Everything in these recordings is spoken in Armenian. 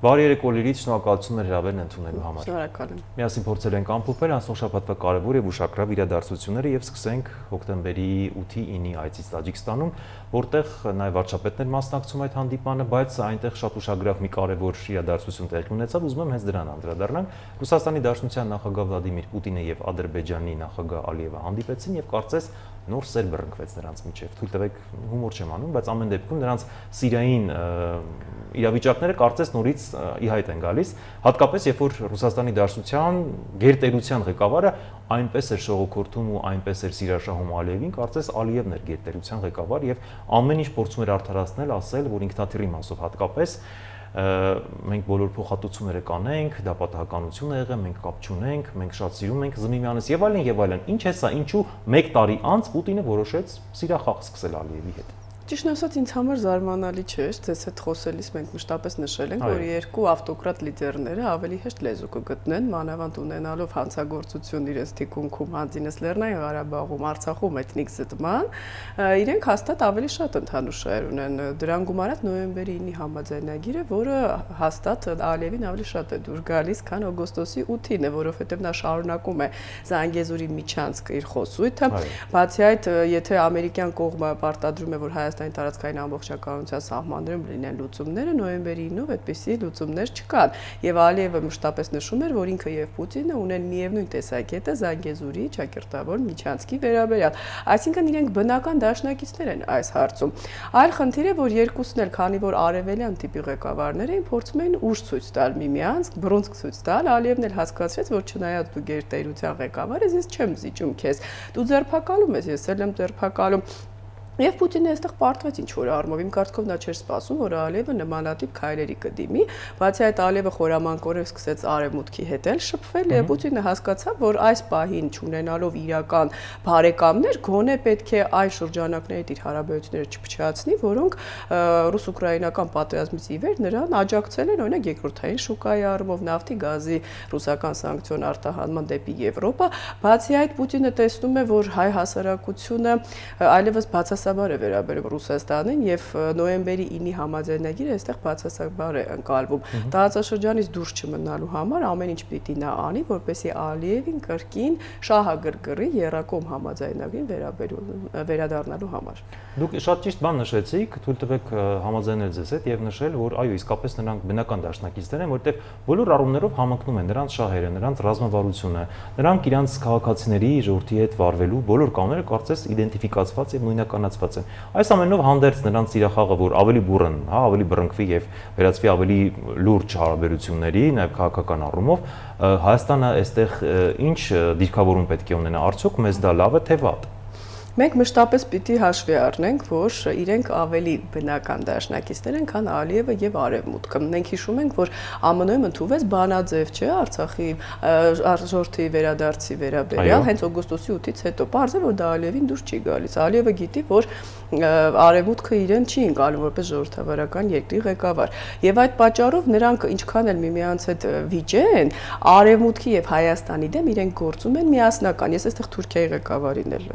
Բարի երեկո Լիլիթ, շնորհակալություն հրավերն ընդունելու համար։ Շնորհակալ եմ։ Միասին փորձել ենք ամփոփել անցնող շաբաթվա կարևոր եւ ուշագրավ իրադարձությունները եւ սկսենք հոկտեմբերի 8-9-ի այցից Տաջիկստանում, որտեղ նաեւ վարչապետներ մասնակցում այդ հանդիպանը, բայց այնտեղ շատ ուշագրավ մի կարևոր իրադարձություն տեղի ունեցավ, ուզում եմ հենց դրան անդրադառնանք։ Ռուսաստանի Դաշնության նախագահ Վլադիմիր Պուտինը եւ Ադրբեջանի նախագահ Ալիևը հանդիպեցին եւ կարծես նոր սեր բռնկվեց նրանց միջև։ Թույլ տվեք հումոր չեմ անում, բայց ամեն դեպքում նրանց սիրային իրավիճակները կարծես նորից ի հայտ են գալիս, հատկապես երբ որ Ռուսաստանի Դաշնության գերտերության ղեկավարը այնպես էր շողոքորթում ու այնպես էր սիրաշահում Ալիևին, կարծես Ալիևն էր գերտերության ղեկավար եւ ամեն ինչ փորձում էր արդարացնել, ասել, որ ինքնաթիռի մասով հատկապես մենք բոլոր փոխհատուցումները կանենք, դա պատահականություն է եղել, մենք կապ չունենք, մենք շատ սիրում ենք Զմիմյանից եւ այլն եւ այլն։ Ինչ է սա, ինչու 1 տարի անց Պուտինը որոշեց սիրախաղ սկսել Ալիևի հետ։ Ճիշտ ասած ինձ համար զարմանալի չէր, ձեզ հետ խոսելիս մենք մշտապես նշել ենք, որ երկու ավտոկրատ լիդերները ավելի հեշտ լեզու կգտնեն, մանավանդ ունենալով հանցագործություն իրենց թիկունքում, Հանձինես Լեռնային Ղարաբաղում, Արցախում էթնիկ զտման, իրենք հաստատ ավելի շատ ընդհանուր շահեր ունեն։ Դրան գումարած նոյեմբերի 9-ի համաձայնագիրը, որը հաստատ Ալիևին ավելի շատ է դուր գալիս, քան օգոստոսի 8-ին է, որովհետև նա շարունակում է Զանգեզուրի միջանցք իր խոսույթը։ Բացի այդ, եթե ամերիկյան կողմը պարտադրում է, որ Հայաստանի տարածքային ամբողջականության սահմաններում լինեն լուծումները, նոյեմբերի 9-ով այդպիսի լուծումներ չկան։ Եվ Ալիևը մշտապես նշում էր, որ ինքը եւ Պուտինը ունեն միևնույն տեսակետը Զանգեզուրի ճակերտավոր միջանցքի վերաբերյալ։ Այսինքն իրենք բնական դաշնակիցներ են այս հարցում։ Այլ խնդիր է, որ երկուսն էլ, քանի որ արևելյան տիպի ղեկավարներ էին, փորձում էին ուժ ցույց տալ միմյանց, բռունցք ցույց տալ։ Ալիևն էլ հասկացրեց, որ չնայած դու գերտերության ղեկավար ես, ես չեմ զիջում քեզ։ Դու ձերբակալում ես, ես էլ եմ ձերբակալում։ Եվ Պուտինը այստեղ պարտվեց ինչ-որ առումով, իմ կարծիքով նա չէր սպասում, որ Ալիևը նմանատիպ քայլերի կդիմի, բացի այդ Ալիևը խորամանկորեն սկսեց արևմուտքի հետ էլ շփվել, եւ Պուտինը հասկացավ, որ այս պահին չունենալով իրական բարեկամներ, գոնե պետք է այն շրջանակներից իր հարաբերությունները չփչացնի, որոնք ռուս-ուկրաինական պատերազմից ի վեր նրան աջակցել են, օրինակ երկրորդային շուկայի առումով, նավթի, գազի ռուսական սանկցիոն արտահանման դեպի Եվրոպա, բացի այդ Պուտինը տեսնում է, որ հայ հասարակությունը այլևս բացասաբար է վերաբերում Ռուսաստանին եւ նոյեմբերի 9-ի համաձայնագիրը այստեղ բացասաբար է ընկալվում։ Տարածաշրջանից դուրս չմնալու համար ամեն ինչ պիտի նա անի, որպեսզի Ալիևին կրկին շահագրգռի Եռակոմ համաձայնագրին վերադառնալու համար։ Դուք շատ ճիշտ բան նշեցիք, թույլ տվեք համաձայնել ձեզ հետ եւ նշել, որ այո, իսկապես նրանք բնական դաշնակիցներ են, որտեղ բոլոր առումներով համընկնում են նրանց շահերը, նրանց ռազմավարությունը, նրանք իրանց քաղաքացիների ժողովրդի հետ վարվելու բոլոր կանոնները կարծես իդենտիֆիկացված եւ նույնականացված են։ Այս ամենով հանդերձ նրանց սիրախաղը, որ ավելի բուրըն, ավելի բռնկվի եւ վերածվի ավելի լուրջ հարաբերությունների, նաեւ քաղաքական առումով, Հայաստանը այստեղ ինչ դիրքավորում պետք է ունենա, արդյոք մեզ դա լավ է թե վատ։ Մենք մշտապես պիտի հաշվի առնենք, որ իրենք ավելի բնական դաշնակիցներ են, քան Ալիևը եւ Արևմուտքը։ Մենք հիշում ենք, որ ԱՄՆ-ում ընդունվեց բանաձև, չէ, Արցախի ժողովրդի վերադարձի վերաբերյալ, հենց օգոստոսի 8-ից հետո։ Պարզ է, որ դա Ալիևին դուրս չի գալիս։ Ալիևը գիտի, որ Արևմուտքը իրեն չի ընկալում որպես ժողովրդավարական երկրի ղեկավար։ Եվ այդ պատճառով նրանք ինչքան էլ միմյանց հետ վիճեն, Արևմուտքի եւ Հայաստանի դեմ իրենք գործում են միասնական։ Ես այստեղ Թուրքիայի ղեկավարին էլ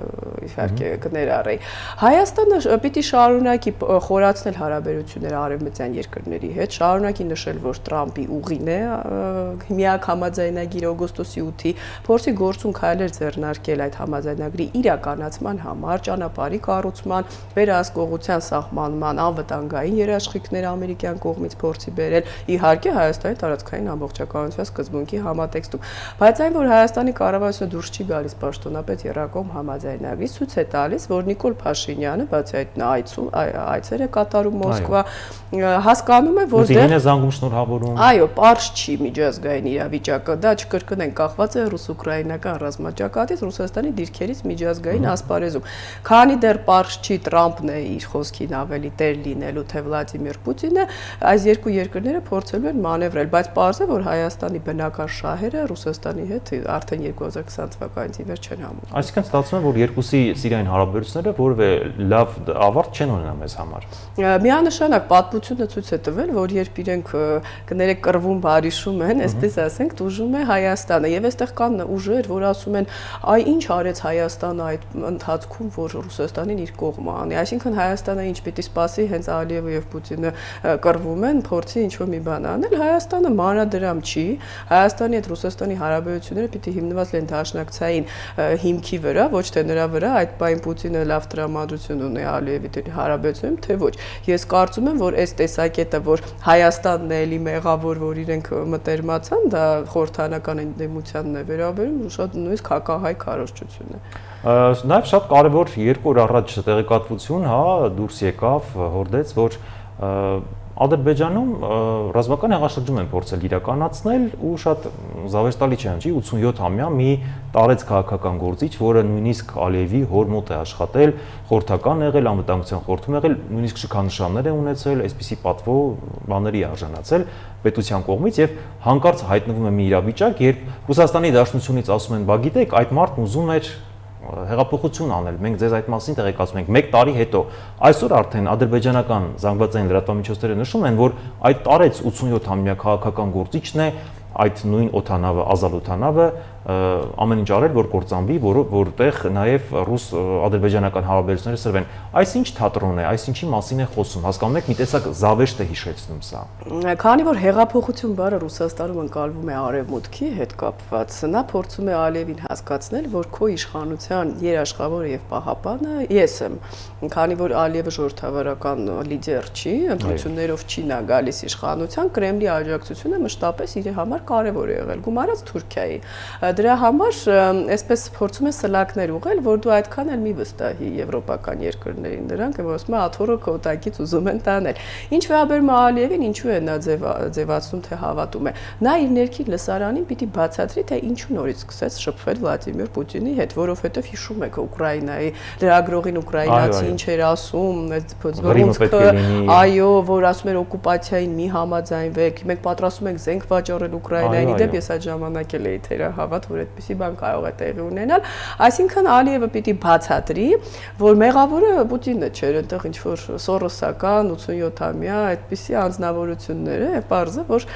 կներառեի։ Հայաստանը պիտի շարունակի խորացնել հարաբերությունները արևմտյան երկրների հետ, շարունակի նշել, որ Տրամպի ուղին է միակ համաձայնագիրը օգոստոսի 8-ի, փորձի գործուն քայլեր ձեռնարկել այդ համաձայնագրի իրականացման համար, ճանապարհի կառուցման, վերահսկողության սահմանման, անվտանգային երաշխիքներ ամերիկյան կողմից փորձի բերել, իհարկե Հայաստանի տարածքային ամբողջականության սկզբունքի համատեքստում։ Բայց այն, որ Հայաստանի կառավարությունը դուրս չի գալիս պաշտոնապետ Եռակոմ համաձայնագրից, ցույց է տալիս, որ Նիկոլ Փաշինյանը, բացի այդ նա այցեր է կատարում Մոսկվա, հասկանում է, որ դեռ զանգում շնորհավորում։ Այո, պարզ չի միջազգային իրավիճակը, դա չկրկնենք, կախված է ռուս-ուկրաինական ռազմաճակատից, Ռուսաստանի դիրքերից միջազգային ասպարեզում։ Քանի դեռ պարզ չի Տրամպն է իր խոսքին ավելի տեր լինելու, թե Վլադիմիր Պուտինը, այս երկու երկրները փորձելու են մանևրել, բայց պարզ է, որ Հայաստանի բնական շահերը Ռուսաստանի հետ արդեն 2020 թվականից ի վեր չեն համընկնում։ Այսինքն ստացվում է, որ երկուսի Սիրիային հարաբերությունները որևէ լավ ավարտ չեն ունենա մեզ համար։ Միանշանակ պատմությունը ցույց է տվել, որ երբ իրենք կներեք կռվում բարիշում են, այսպես ասենք, դժում է Հայաստանը, եւ այստեղ կան ուժեր, որ ասում են, այ ինչ արեց Հայաստանը այդ ընթացքում, որ Ռուսաստանին իր կողմը անի, այսինքն Հայաստանը ինչ պիտի սպասի, հենց Ալիևը եւ Պուտինը կռվում են, փորձի ինչ-որ մի բան անել, Հայաստանը մանրադրամ չի, Հայաստանի հետ Ռուսաստանի հարաբերությունները պիտի հիմնված լինեն դաշնակցային հիմքի վրա, ոչ թե նրա վրա, այդ բան Պուտինը լավ տրամադրություն ունի Ալիևի հարաբերությունում, թե ոչ։ Ես կարծում եմ, որ այս տեսակետը, որ Հայաստանն է էլի մեղավոր, որ իրենք մտերմացան, դա խորհրդանական ընդդիմությանն է վերաբերում, շատ նույնիսկ հակահայ քարոզչություն է։ Նաև շատ կարևոր 2 օր առաջ տեղեկատվություն, հա, դուրս եկավ, հորդեց, որ Ադրբեջանում ռազմական հեղաշրջում են փորձել իրականացնել ու շատ զավեշտալի չէ, 87-ամյա մի տարեց քաղաքական գործիչ, որը նույնիսկ Ալիևի հոր մոտ է աշխատել, խորհրդական եղել, անվտանգության խորհրդում եղել, նույնիսկ շքանշաններ է ունեցել, այսպիսի պատվո բաների արժանացել պետության կողմից եւ հանկարծ հայտնվում է մի իրավիճակ, երբ Ռուսաստանի Դաշնությունից ասում են, բա գիտեք, այդ մարդն ուզում էր հեղափոխություն անել, մենք ձեզ այդ մասին տեղեկացնում ենք 1 տարի հետո։ Այսօր արդեն ադրբեջանական զանգվածային լրատվամիջոցները նշում են, որ այդ տարեց 87-ամյա քաղաքական գործիչն է, այդ նույն օդանավը, Ազալ օդանավը ամեն ինչ արել, որ կործանվի, որտեղ նաև ռուս-ադրբեջանական հարաբերությունները սրվեն։ Այս ինչ թատրոն է, այս ինչի մասին է խոսում, հասկանում եք, մի տեսակ զավեշտ է հիշեցնում սա։ Քանի որ հեղափոխություն բառը Ռուսաստանում ընկալվում է արևմուտքի հետ կապված, նա փորձում է Ալիևին հասկացնել, որ քո իշխանության երաշխավորը եւ պահապանը ես եմ։ Քանի որ Ալիևը ժողովրդավարական լիդեր չի, ընտրություններով չի նա գալիս իշխանության, Կրեմլի աջակցությունը մշտապես իր համար կարևոր է եղել, գումարած Թուրքիայի։ Դրա համար այսպես փորձում է սլակներ ուղղել, որ դու այդքան էլ մի վստահի եվրոպական երկրներին, դրանք որ ասում է աթոռը կոտակից ուզում են տանել։ Ինչ վերաբերում է Ալիևին, ինչու է նա ձևացնում, թե հավատում է։ Նա իր ներքին լսարանին պիտի բացատրի, թե ինչու նորից սկսեց շփվել Վլադիմիր Պուտինի հետ, որովհետև հիշում եք Ուկրաինայի լրագրողին ուկրաինացի ինչ էր ասում, այո, որ ասում էր օկուպացիային մի համաձայնվեք, մենք պատրաստում ենք զենք վաճառել Ուկրաինային, իդեպ ես այդ ժամանակ էլ էի թերահավատ, որ այդպիսի բան կարող է տեղի ունենալ, այսինքն Ալիևը պիտի բացատրի, որ մեղավորը Պուտինը չէր, այնտեղ ինչ որ Սորոսական 87-ամյա այդպիսի անձնավորություններ է, պարզը որ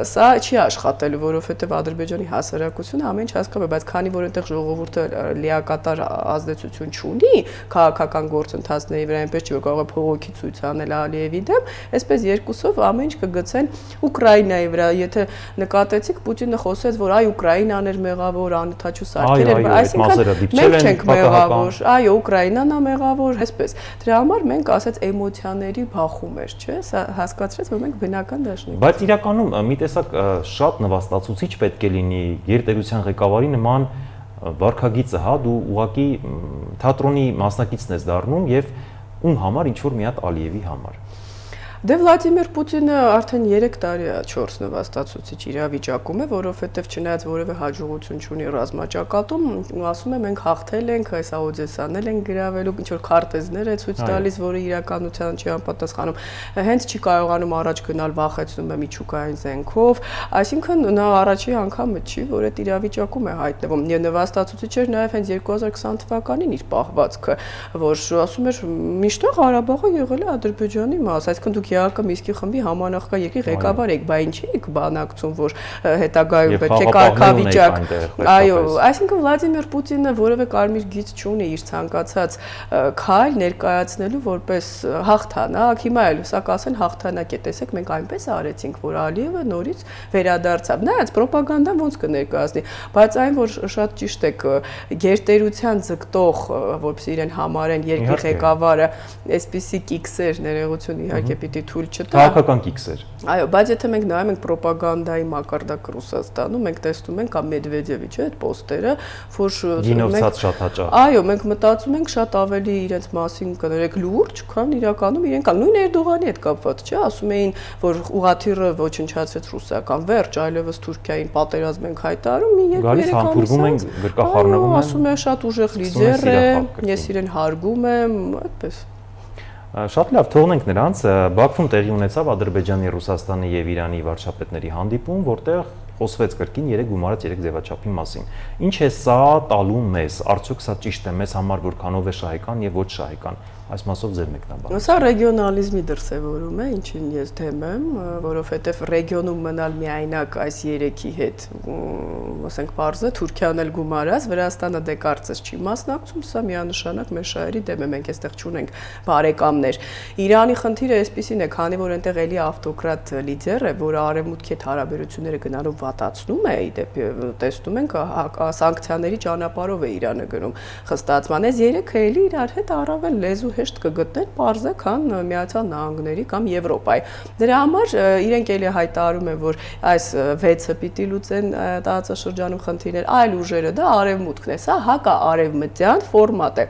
սա չի աշխատելու, որովհետև Ադրբեջանի հասարակությունը ամեն ինչ հասկանում է, բայց քանի որ այնտեղ ժողովուրդը լիակատար ազդեցություն չունի քաղաքական գործընթացների վրա, այնպես չի որ կարող է փողոքի ցույց անել Ալիևի դեմ, այսպես երկուսով ամեն ինչ կգցեն Ուկրաինայի վրա, եթե նկատեցիք Պուտինը խոսեց, որ այ Ուկրաինան էր մեղավոր, անընդհաճ սարքեր էր, այսինքն մենք չենք մեղավոր, այո, Ուկրաինան է մեղավոր, այսպես։ Դրա համար մենք ասած էմոցիաների բախում էր, չէ՞, սա հասկացրեց, որ մենք բնական դաշնիկ։ Բայց իրականում մի տեսակ շատ նվաստացուցիչ պետք է լինի գերտերության ղեկավարի նման վարքագիծը, հա, դու ուղղակի թատրոնի մասնակիցն ես դառնում եւ ում համար ինչ որ մի հատ Ալիևի համար։ Դե Վլադիմիր Պուտինը արդեն 3 տարի 4 նվաստացուցիչ իրավիճակում է, որովհետև չնայած որևէ հաջողություն չունի ռազմաճակատում, ասում է մենք հաղթել ենք, այս Օդեսան էլ են գրավելու, ինչ որ քարտեզներ է ցույց տալիս, որը իրականության չի անպատասխանում, հենց չի կարողանում առաջ գնալ, վախեցնում է միջուկային զենքով, այսինքն նա առաջի անգամը չի, որ այդ իրավիճակում է հայտնվում։ Եվ նվաստացուցիչ էր նաև հենց 2020 թվականին իր պահվածքը, որ ասում էր միշտ Ղարաբաղը եղել է Ադրբեջանի մաս, այսինքն դուք ԵԱԿ Միսկի խմբի համանախագահ երկրի ղեկավար եք, բա ինչի եք բանակցում, որ հետագայում պետք է կարգավիճակ։ Այո, այսինքն Վլադիմիր Պուտինը որևէ կարմիր գիծ չունի իր ցանկացած քայլ ներկայացնելու որպես հաղթանակ։ Հիմա էլ սա կասեն հաղթանակ է, տեսեք, մենք այնպես արեցինք, որ Ալիևը նորից վերադարձավ։ Նայած ռոպագանդան ոնց կներկայացնի, բայց այն որ շատ ճիշտ է գերտերության ձգտող, որպեսզի իրեն համարեն երկրի ղեկավարը, այսպիսի կիքսեր ներողություն իհարկե պիտի թույլ չտա։ Քաղաքական կիքսեր։ Այո, բայց եթե մենք նայում ենք ռոպագանդայի մակարդակը Ռուսաստանում, մենք տեսնում ենք կամ Մեդվեդևի, չէ՞, այդ պոստերը, որ գինովցած շատ հաճախ։ Այո, մենք մտածում ենք շատ ավելի իրենց մասին կներեք լուրջ, քան իրականում իրենք կան։ Նույն Էրդողանի հետ կապված, չէ՞, ասում էին, որ ուղղաթիռը ոչնչացրեց ռուսական վերջ, այլևս Թուրքիային պատերազմ ենք հայտարարում, մի 2-3 համբուրվում են, գրկախառնվում են։ Ասում է շատ ուժեղ լիդեր է, ես իրեն հարգում եմ, այդպես։ Շատ լավ, թողնենք նրանց։ Բաքվում տեղի ունեցավ Ադրբեջանի, Ռուսաստանի եւ Իրանի վարչապետների հանդիպում, որտեղ խոսվեց կրկին 3 գումարած 3 ձևաչափի մասին։ Ինչ է սա տալու մեզ, արդյոք սա ճիշտ է մեզ համար, որքանով է շահեկան եւ ոչ շահեկան։ Այս մասով ձեր մեկնաբանը։ Սա ռեգիոնալիզմի դրսևորում է, ինչին ես դեմ եմ, որովհետև ռեգիոնում մնալ միայնակ այս 3-ի հետ, ասենք բարձր Թուրքիան էլ գումարած, Վրաստանը դե կարծես չի մասնակցում, սա միանշանակ մեր շահերի դեմ է, մենք այստեղ չունենք բարեկամներ։ Իրանի խնդիրը այսպեսին է, քանի որ այնտեղ էլի ավտոկրատ լիդեր է, որը արևմուտքի հետ հարաբերությունները գնալով վատացնում է, իդեպ տեսնում ենք սանկցիաների ճանապարհով է Իրանը գնում խստացման։ Այս 3-ը էլի իրար հետ առավել լեզու հեշտ կգտնել բարձր, քան Միացյալ Նահանգների կամ Եվրոպայի։ Դրա համար իրենք էլի հայտարարում են, որ այս 6-ը պիտի լուծեն տարածաշրջանում խնդիրներ, այլ ուժերը դա արևմուտքն է, սա հակաարևմտյան ֆորմատ է։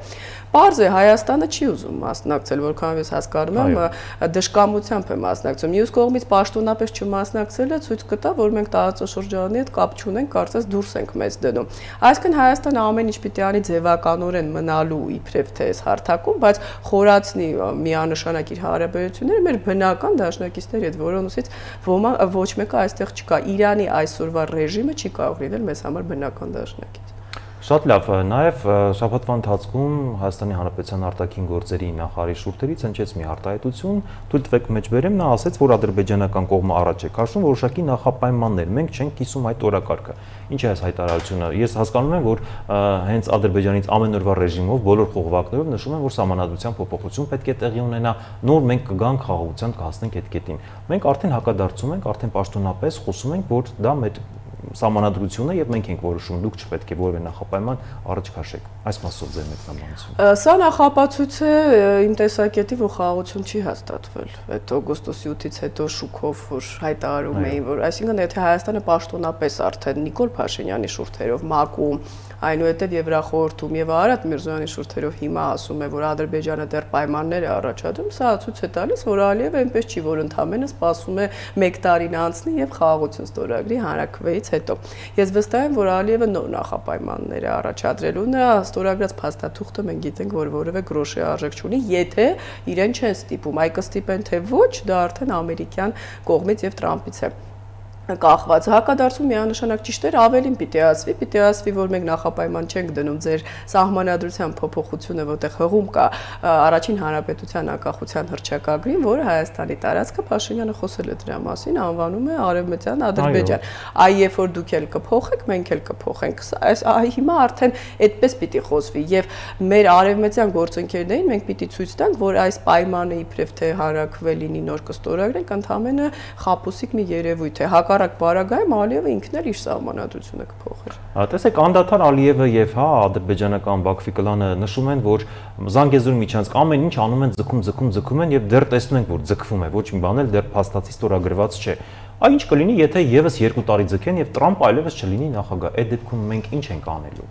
Պարզ է, Հայաստանը չի ուզում մասնակցել, որքանով ես հասկանում եմ, դժկամությամբ է մասնակցում։ Մյուս կողմից պաշտոնապես չմասնակցելը ցույց կտա, որ մենք տարածաշրջանի հետ կապ չունենք, կարծես դուրս ենք մեզ դնում։ Այսինքն Հայաստանը ամեն ինչ պիտի անի ձևականորեն մնալու իբրև թե այս հարթակում, բայց խորացնի միանշանակ իր հարաբերությունները մեր բնական դաշնակիցների հետ, որոնցից ոչ մեկը այստեղ չկա։ Իրանի այսօրվա ռեժիմը չի կարող լինել մեզ համար բնական դաշնակից։ Շատ լավ, նաև շաբաթվա ընթացքում Հայաստանի Հանրապետության արտաքին գործերի նախարարի շուրթերից հնչեց մի արտահայտություն, թույլ տվեք մեջբերեմ, նա ասաց, որ ադրբեջանական կողմը առաջ է քաշում որոշակի նախապայմաններ, մենք չենք կիսում այդ օրակարգը։ Ինչ է այս հայտարարությունը։ Ես հասկանում եմ, որ հենց Ադրբեջանից ամեն օրվա ռեժիմով բոլոր խողովակներով նշում են, որ սահմանադրության փոփոխություն պետք է տեղի ունենա, նոր մենք կգանք խաղաղության կհասնենք այդ կետին։ Մենք արդեն հակադարձում ենք, արդեն պաշտոնապես խոսում ենք, որ դա մեր սահմանադրությունը եւ մենք ենք որոշում, դուք չպետք է որևէ նախապայման առաջ քաշեք։ Այս մասով ձեր մեկնաբանությունը։ Սա նախապացույց է իմ տեսակետի, որ խաղաղություն չի հաստատվել։ Այդ օգոստոսի 8-ից հետո շուկով որ հայտարարում էին, որ այսինքն եթե Հայաստանը պաշտոնապես արդեն Նիկոլ Փաշինյանի շուրթերով ՄԱԿ-ում, այնուհետև Եվրախորհրդում եւ Արարատ Միրզոյանի շուրթերով հիմա ասում է, որ Ադրբեջանը դեռ պայմաններ է առաջադրում, սա ցույց է տալիս, որ Ալիևը այնպես չի, որ ընդհանրապես սպասում է 1 տարին անցնի եւ խաղաղություն ստորագրի հանրաքվեից հետո։ Ես վստահ եմ, որ Ալիևը նոր նախապայմաններ է առաջադրելու, նա ստորագրած փաստաթուղթը մենք գիտենք, որ որևէ գրոշի արժեք չունի, եթե իրեն չեն ստիպում, այ կստիպեն թե ոչ, դա արդեն ամերիկյան կողմից եւ Տրամպից է կախված հակադարձում միանշանակ ճիշտ էր ավելին պիտի ասվի, որ մենք նախապայման չենք դնում ձեր սահմանադրության փոփոխությունը, որտեղ հղում կա առաջին հանրապետության անկախության հռչակագրին, որը Հայաստանի տարածքը Փաշինյանը խոսել է դրա մասին, անվանում է Արևմտյան Ադրբեջան։ Այ երբ որ դուք էլ կփոխեք, մենք էլ կփոխենք։ Հիմա արդեն այդպես պիտի խոսվի եւ մեր արևմտյան գործընկերներին մենք պիտի ցույց տանք, որ այս պայմանը իբրև թե հանրաքվե լինի նոր կստորագրենք, ընդհանրապես խապուսիկ մի երևույթ է։ Հակառակ բարագայում Ալիևը ինքն էլ իր սահմանադրությունը կփոխեր։ Տեսեք, անդադար Ալիևը եւ ադրբեջանական Բաքվիկլանը նշում են, որ Զանգեզուրի միջանցք ամեն ինչ անում են, ձգում են եւ դեռ տեսնում ենք, որ ձգվում է, ոչ մի բան էլ դեռ փաստացի ստորագրված չէ։ Այ ինչ կլինի, եթե եւս 2 տարի ձգեն եւ Տրամպ այլևս չլինի նախագահ։ Այդ դեպքում մենք ինչ ենք անելու։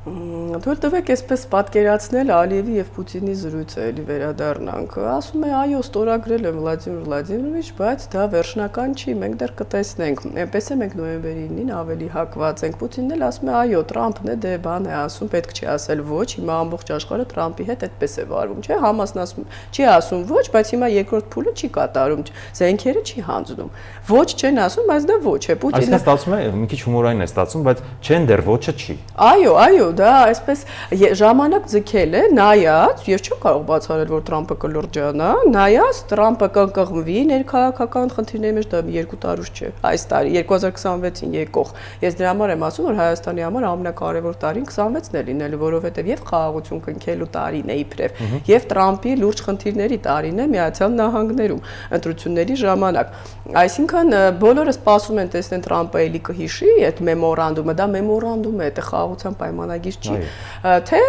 Թույլ տվեք այսպես պատկերացնել Ալիևի եւ Պուտինի զրույցը, էլի վերադառնանք։ Ասում է, այո, ստորագրել եմ Վլադիմիր Վլադիմիրովիչ, բայց դա վերջնական չի, մենք դեռ կտեսնենք։ Այնպես է մենք նոյեմբերի 9-ին ավելի հակված ենք։ Պուտինն էլ ասում է, այո, Տրամպն է դե բան է ասում, պետք չի ասել ոչ, հիմա ամբողջ աշխարհը Տրամպի հետ այդպես է վարվում, չէ՞։ Համասն ասում, չի ասում ոչ, բայց հիմա երկրորդ փուլը չի կատարում, զենքերը չի հանձնում։ Ոչ չեն ասում, բայց դա ոչ է։ Պուտինը այսինքն ստացվում է, մի քիչ հումորային է ստացվում, բայց չեն դեռ ոչը չի։ Այո, դա այսպես ժամանակ ձգել է, նայած, ես չեմ կարող բացառել, որ Տրամպը կլրջանա, նայած Տրամպը կընկղմվի ներքաղաքական խնդիրների մեջ, դա 2 տարուց չէ, այս տարի 2026-ին եկող։ Ես դրա համար եմ ասում, որ Հայաստանի համար ամենակարևոր տարին 26-ն է լինելու, որովհետև եւ խաղաղություն կնքելու տարին է իբրև, եւ Տրամպի լուրջ խնդիրների տարին է Միացյալ Նահանգներում ընտրությունների ժամանակ։ Այսինքն բոլորը սպասում են տեսնեն Տրամպը էլի կհիշի այդ մեմորանդումը, դա մեմորանդում է, դա խաղաղության պայմանագիր չի, թե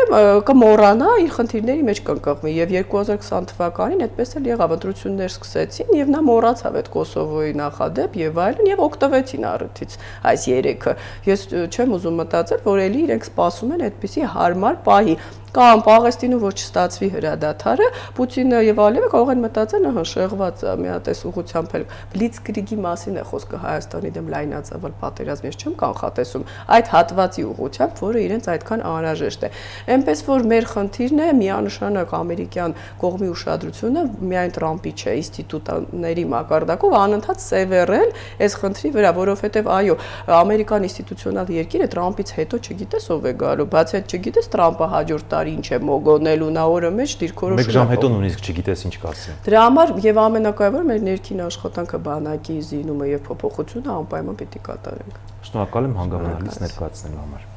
կմոռանա իր խնդիրների մեջ կընկղմի եւ 2020 թվականին այդպես էլ եղավ, ընտրություններ սկսեցին եւ նա մոռացավ այդ Կոսովոյի նախադեպ եւ այլն եւ օգտվեցին առիթից այս երեքը։ Ես չեմ ուզում մտածել, որ էլի իրենք սպասում են այդպիսի հարմար պահի։ Կամ Պաղեստինում որ չստացվի հրադադարը, Պուտինը եւ Ալիևը կարող են մտածել, ահա շեղված մի հատ էս ուղղությամբ էլ բլիցկրիգի մասին է խոսքը Հայաստանի դեմ լայնածավալ պատերազմի, ես չեմ կանխատեսում այդ հատվածի ուղղությամբ, որը իրենց այդքան անհրաժեշտ է։ Էնպես որ մեր խնդիրն է միանշանակ ամերիկյան կողմի ուշադրությունը միայն Տրամպի չէ, ինստիտուտների մակարդակով անընդհատ սևեռել այս խնդրի վրա, որովհետեւ այո, ամերիկան ինստիտուցիոնալ երկիր է, Տրամպից հետո չգիտես ով է գալու, բացի այդ չգիտես Տրամպը հաջորդ տարի ինչ է մոգոնելու, նա օրը մեջ դիրքորոշում է։ 1 ժամ հետո նույնիսկ չգիտես ինչ կասի։ Դրա համար եւ ամենակարևորը մեր ներքին աշխատանքը, բանակի զինումը եւ փոփոխությունը անպայման պիտի կատարենք։ Շնորհակալ եմ հանգամանալից ներկայացնելու համար։